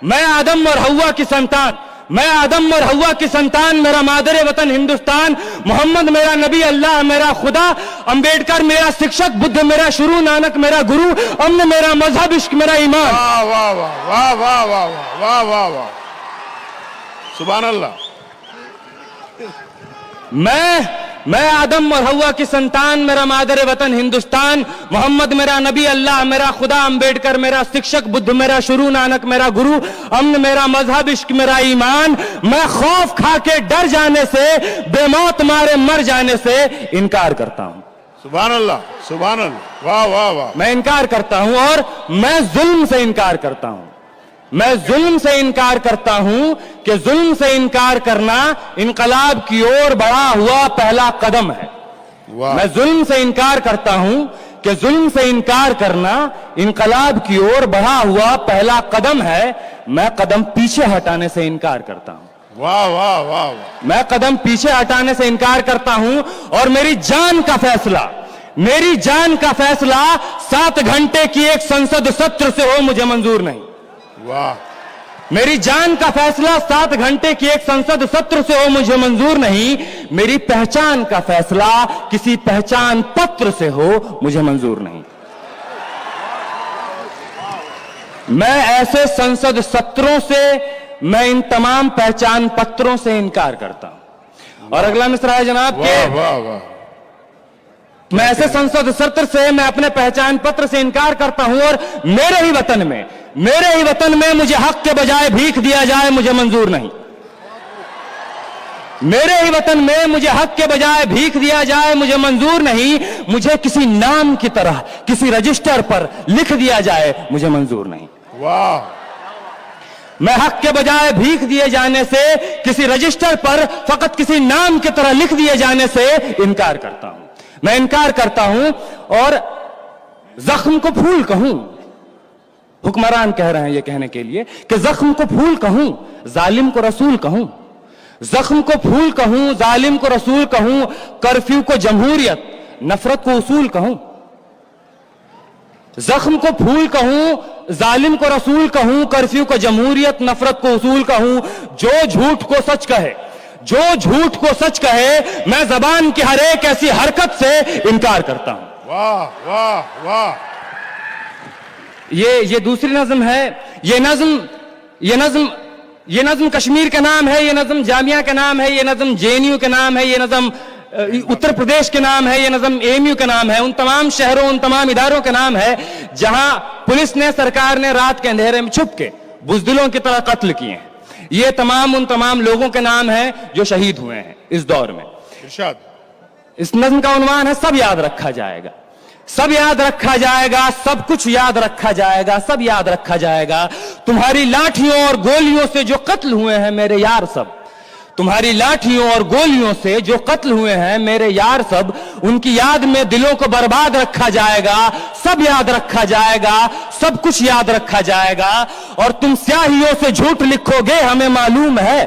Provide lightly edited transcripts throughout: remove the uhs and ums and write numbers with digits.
मैं आदम और हवा की संतान, मैं आदम और हवा की संतान, मेरा मादर वतन हिंदुस्तान, मोहम्मद मेरा नबी, अल्लाह मेरा खुदा, अंबेडकर मेरा शिक्षक, बुद्ध मेरा शुरू, नानक मेरा गुरु, अमन मेरा मजहब, इश्क मेरा ईमान। वाह वाह वाह वाह वाह वाह वाह वाह वाह, सुभान अल्लाह। मैं आदम और हवा की संतान, मेरा मादर वतन हिंदुस्तान, मोहम्मद मेरा नबी, अल्लाह मेरा खुदा, अंबेडकर मेरा शिक्षक, बुद्ध मेरा शुरू, नानक मेरा गुरु, अमन मेरा मजहब, इश्क मेरा ईमान। मैं खौफ खा के डर जाने से, बेमौत मारे मर जाने से इनकार करता हूं। सुभान अल्लाह, सुभान अल्लाह, वाह वाह वाह। मैं इनकार करता हूं और मैं जुल्म से इनकार करता हूं। मैं जुल्म से इनकार करता हूं कि जुल्म से इनकार करना इनकलाब की ओर बढ़ा हुआ पहला कदम है। मैं जुल्म से इनकार करता हूं कि जुल्म से इनकार करना इनकलाब की ओर बढ़ा हुआ पहला कदम है। मैं कदम पीछे हटाने से इनकार करता हूं। वाह वाह वाह वाह। मैं कदम पीछे हटाने से इनकार करता हूं और मेरी जान का फैसला, मेरी जान का फैसला 7 घंटे की एक संसद सत्र से हो मुझे मंजूर नहीं। वाह। मेरी जान का फैसला 7 घंटे की एक संसद सत्र से हो मुझे मंजूर नहीं। मेरी पहचान का फैसला किसी पहचान पत्र से हो मुझे मंजूर नहीं। मैं ऐसे संसद सत्रों से, मैं इन तमाम पहचान पत्रों से इनकार करता हूं। और अगला मिसरा है जनाब के, वाह वाह, मैं ऐसे संसद सत्र से, मैं अपने पहचान पत्र से इनकार करता हूं और मेरे ही वतन में, मेरे ही वतन में मुझे हक के बजाय भीख दिया जाए मुझे मंजूर नहीं। मेरे ही वतन में मुझे हक के बजाय भीख दिया जाए मुझे मंजूर नहीं। मुझे किसी नाम की तरह किसी रजिस्टर पर लिख दिया जाए मुझे मंजूर नहीं। वाह। मैं हक के बजाय भीख दिए जाने से, किसी रजिस्टर पर फकत किसी नाम की तरह लिख दिए जाने से इनकार करता हूं। मैं इनकार करता हूं और जख्म को फूल कहूं, हुक्मरान कह रहे हैं ये कहने के लिए कि जख्म को फूल कहूं, जालिम को रसूल कहूं। जख्म को फूल कहूं, जालिम को रसूल कहूं, कर्फ्यू को जमहूरियत, नफरत को उसूल कहूं। जख्म को फूल कहूं, जालिम को रसूल कहूं, कर्फ्यू को जमहूरियत, नफरत को उसूल कहूं। जो झूठ को सच कहे, जो झूठ को सच कहे, मैं जबान की हर एक ऐसी हरकत से इनकार करता हूं। वाह वाह वाह। ये दूसरी नज्म है। ये नज्म कश्मीर का नाम है, ये नज्म जामिया का नाम है, ये नज्म जेएनयू का नाम है, ये नज्म उत्तर प्रदेश के नाम है, ये नज्म एएमयू का नाम है। उन तमाम शहरों, उन तमाम इदारों का नाम है जहां पुलिस ने, सरकार ने रात के अंधेरे में छुप के बुजदिलों की तरह कत्ल किए हैं। ये तमाम उन तमाम लोगों के नाम हैं जो शहीद हुए हैं इस दौर में। इरशाद। इस नज्म का उन्वान है सब याद रखा जाएगा, सब याद रखा जाएगा, सब कुछ याद रखा जाएगा, सब याद रखा जाएगा। तुम्हारी लाठियों और गोलियों से जो कत्ल हुए हैं मेरे यार सब, तुम्हारी लाठियों और गोलियों से जो कत्ल हुए हैं मेरे यार सब, उनकी याद में दिलों को बर्बाद रखा जाएगा, सब याद रखा जाएगा, सब कुछ याद रखा जाएगा। और तुम स्याहियों से झूठ लिखोगे हमें मालूम है,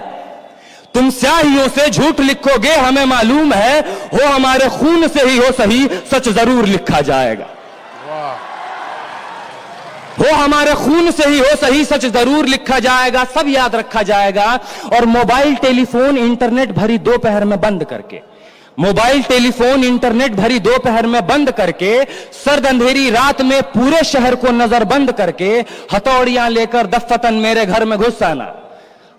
तुम स्याहियों से झूठ लिखोगे हमें मालूम है, हो हमारे खून से ही हो सही सच जरूर लिखा जाएगा। हो हमारे खून से ही हो सही सच जरूर लिखा जाएगा, सब याद रखा जाएगा। और मोबाइल टेलीफोन इंटरनेट भरी दोपहर में बंद करके, मोबाइल टेलीफोन इंटरनेट भरी दोपहर में बंद करके, सर्द अंधेरी रात में पूरे शहर को नजरबंद करके, हथौड़ियां लेकर दफ्फतन मेरे घर में घुस आना,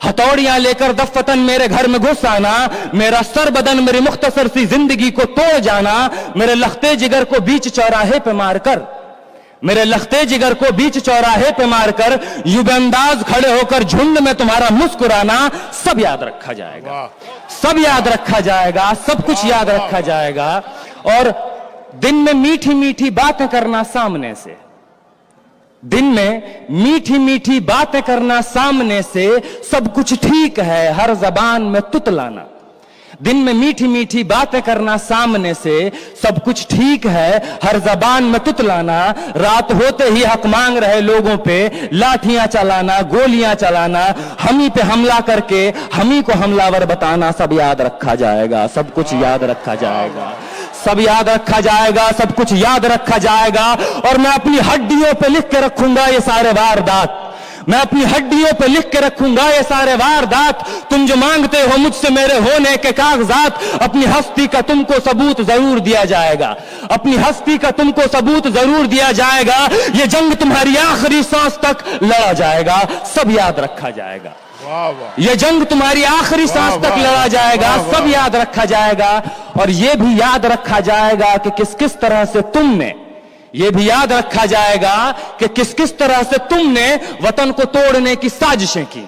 हथौड़ियां लेकर दफ्फतन मेरे घर में घुस आना, मेरा सर बदन मेरी मुख्तसर सी जिंदगी को तोड़ जाना, मेरे लखते जिगर को बीच चौराहे पे मारकर, मेरे लखते जिगर को बीच चौराहे पे मारकर, युगंदाज खड़े होकर झुंड में तुम्हारा मुस्कुराना, सब याद रखा जाएगा, सब याद रखा जाएगा, सब कुछ याद रखा जाएगा। और दिन में मीठी मीठी बातें करना सामने से, दिन में मीठी मीठी बातें करना सामने से, सब कुछ ठीक है हर जबान में तुतलाना। दिन में मीठी मीठी बातें करना सामने से, सब कुछ ठीक है हर जबान में तुतलाना। रात होते ही हक मांग रहे लोगों पे लाठियां चलाना, गोलियां चलाना, हम ही पे हमला करके हम ही को हमलावर बताना, सब याद रखा जाएगा, सब कुछ याद रखा जाएगा, सब याद रखा जाएगा, सब कुछ याद रखा जाएगा। और मैं अपनी हड्डियों पे लिख के रखूंगा ये सारे वारदात, मैं अपनी हड्डियों पे लिख के रखूंगा ये सारे वारदात, तुम जो मांगते हो मुझसे मेरे होने के कागजात। अपनी हस्ती का तुमको सबूत जरूर दिया जाएगा, अपनी हस्ती का तुमको सबूत जरूर दिया जाएगा। ये जंग तुम्हारी आखिरी सांस तक लड़ा जाएगा, सब याद रखा जाएगा। वाह वाह, ये जंग तुम्हारी आखिरी सांस तक लड़ा जाएगा, सब याद रखा जाएगा। और ये भी याद रखा जाएगा कि किस किस तरह से तुमने, ये भी याद रखा जाएगा कि किस किस तरह से तुमने वतन को तोड़ने की साजिशें की।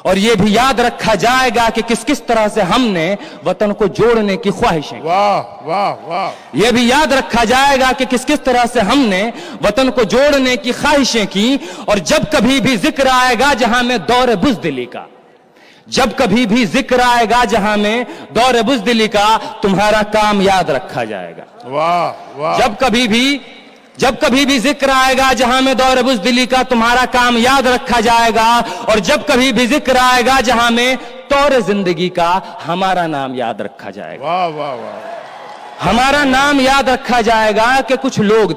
और ये भी याद रखा जाएगा कि किस किस तरह से हमने वतन को जोड़ने की ख्वाहिशें की। वाह वाह वाह, यह भी याद रखा जाएगा कि किस किस तरह से हमने वतन को जोड़ने की ख्वाहिशें की। और जब कभी भी जिक्र आएगा जहां में दौर बुज़दिली का, जब कभी भी जिक्र आएगा जहां में दौर बुज़दिली का, तुम्हारा काम याद रखा जाएगा। वाह वाह, जब कभी भी जिक्र आएगा जहां में दौर बुज़दिली का, तुम्हारा काम याद रखा जाएगा। और जब कभी भी जिक्र आएगा जहां में तौर जिंदगी का, हमारा नाम याद रखा जाएगा। वाह वाह वाह, हमारा नाम याद रखा जाएगा कि कुछ लोग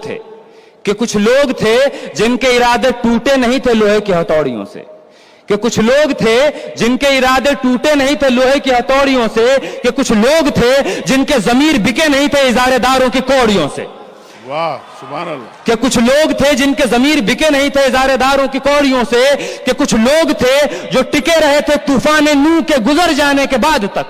थे जिनके इरादे टूटे नहीं थे लोहे की हथौड़ियों से, कि कुछ लोग थे जिनके इरादे टूटे नहीं थे लोहे की हथौड़ियों से, कि कुछ लोग थे जिनके ज़मीर बिके नहीं थे इज़ारेदारों की कौड़ियों से। वाह सुभान अल्लाह, कि कुछ लोग थे जिनके ज़मीर बिके नहीं थे इज़ारेदारों की कौड़ियों से, कि कुछ लोग थे जो टिके रहे थे तूफान नूह के गुजर जाने के बाद तक,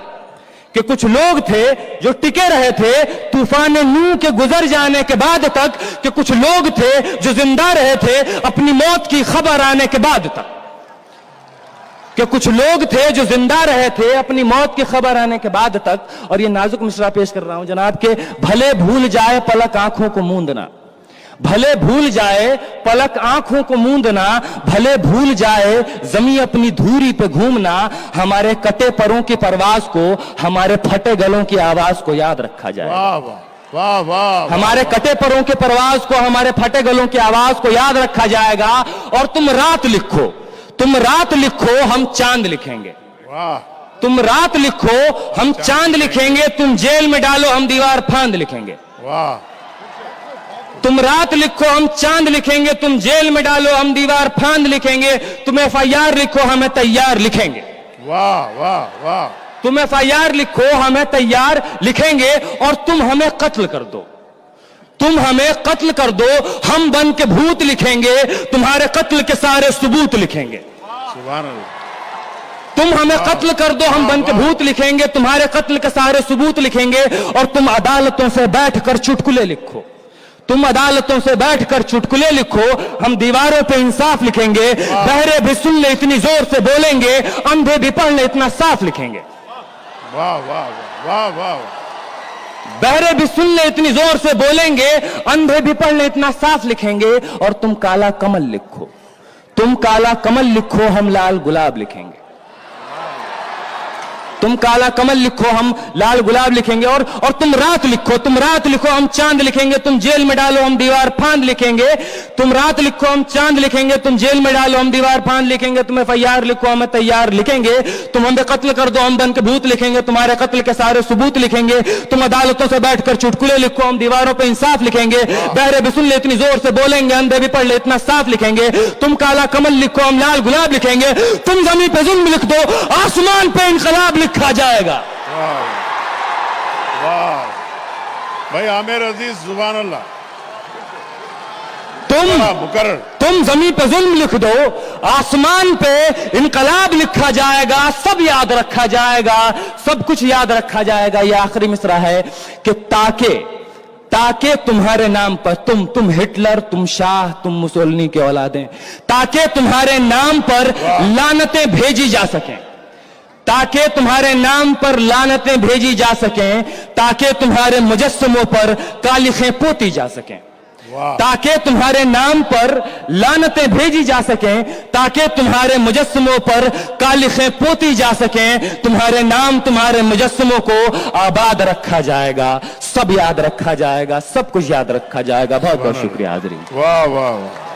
कि कुछ लोग थे जो टिके रहे थे तूफान नूह के गुजर जाने के बाद तक, कि कुछ लोग थे जो जिंदा रहे थे अपनी मौत की खबर आने के बाद तक, कि कुछ लोग थे जो जिंदा रहे थे अपनी मौत की खबर आने के बाद तक। और ये नाजुक मिसरा पेश कर रहा हूं जनाब के, भले भूल जाए पलक आंखों को मूंदना, भले भूल जाए पलक आंखों को मूंदना, भले भूल जाए जमी अपनी धूरी पे घूमना, हमारे कटे परों की परवाज को, हमारे फटे गलों की आवाज को याद रखा जाए। वाह वाह वाह वाह, हमारे कटे परों के परवाज को, हमारे फटे गलों की आवाज को याद रखा जाएगा। और तुम रात लिखो, तुम रात लिखो, हम चांद लिखेंगे। वाह, तुम रात लिखो, हम चांद लिखेंगे। तुम जेल में डालो, हम दीवार फांद लिखेंगे। वाह, तुम रात लिखो, हम चांद लिखेंगे। तुम जेल में डालो, हम दीवार फांद लिखेंगे। तुम FIR लिखो, हमें तैयार लिखेंगे। वाह वाह वाह, तुम FIR लिखो, हमें तैयार लिखेंगे। और तुम हमें कत्ल कर दो, तुम हमें कत्ल कर दो, हम बन के भूत लिखेंगे। तुम्हारे कत्ल के सारे सबूत लिखेंगे। सुभान अल्लाह, तुम हमें कत्ल कर दो, हम बन के भूत लिखेंगे। तुम्हारे कत्ल के सारे सबूत लिखेंगे। और तुम अदालतों से बैठकर चुटकुले लिखो, तुम अदालतों से बैठकर चुटकुले लिखो, हम दीवारों पे इंसाफ लिखेंगे। बहरे भी सुन ले इतनी जोर से बोलेंगे, अंधे भी पढ़ ले इतना साफ लिखेंगे। वाह वाह वाह वाह, बहरे भी सुन ले इतनी जोर से बोलेंगे, अंधे भी पढ़ ले इतना साफ लिखेंगे। और तुम काला कमल लिखो, तुम काला कमल लिखो, हम लाल गुलाब लिखेंगे। तुम काला कमल लिखो, हम लाल गुलाब लिखेंगे। और तुम रात लिखो, तुम रात लिखो, हम चांद लिखेंगे। तुम जेल में डालो, हम दीवार फांद लिखेंगे। तुम रात लिखो, हम चांद लिखेंगे। तुम जेल में डालो, हम दीवार फांद लिखेंगे। तुम FIR लिखो, हमें तैयार लिखेंगे। तुम हमें कत्ल कर दो, हम बन के भूत लिखेंगे। तुम्हारे कत्ल के सारे सबूत लिखेंगे। तुम अदालतों से बैठकर चुटकुले लिखो, हम दीवारों पर इंसाफ लिखेंगे। बहरे भी सुन ले इतनी जोर से बोलेंगे, अंधे भी पढ़ ले इतना साफ लिखेंगे। तुम काला कमल लिखो, हम लाल गुलाब लिखेंगे। तुम जमीन पे जुल्म लिख दो, आसमान पे इनकलाब लिखा जाएगा। वाह भाई आमिर अजीज, सुभान अल्लाह, मुकर्रर। तुम जमीन पे जुल्म लिख दो, आसमान पे इनकलाब लिखा जाएगा। सब याद रखा जाएगा, सब कुछ याद रखा जाएगा। ये आखिरी मिसरा है कि ताके तुम्हारे नाम पर, तुम हिटलर, तुम शाह, तुम मुसोलिनी के औलादें, ताकि तुम्हारे नाम पर लानतें भेजी जा सकें, ताकि तुम्हारे नाम पर लानतें भेजी जा सकें, ताकि तुम्हारे मुजस्समों पर कालिखें पोती जा सकें, ताकि तुम्हारे नाम पर लानतें भेजी जा सकें, ताकि तुम्हारे मुजस्समों पर कालिखें पोती जा सकें। तुम्हारे नाम, तुम्हारे मुजस्समों को आबाद रखा जाएगा। सब याद रखा जाएगा, सब कुछ याद रखा जाएगा। बहुत बहुत शुक्रिया हाज़रीन। वाह वाह वाह।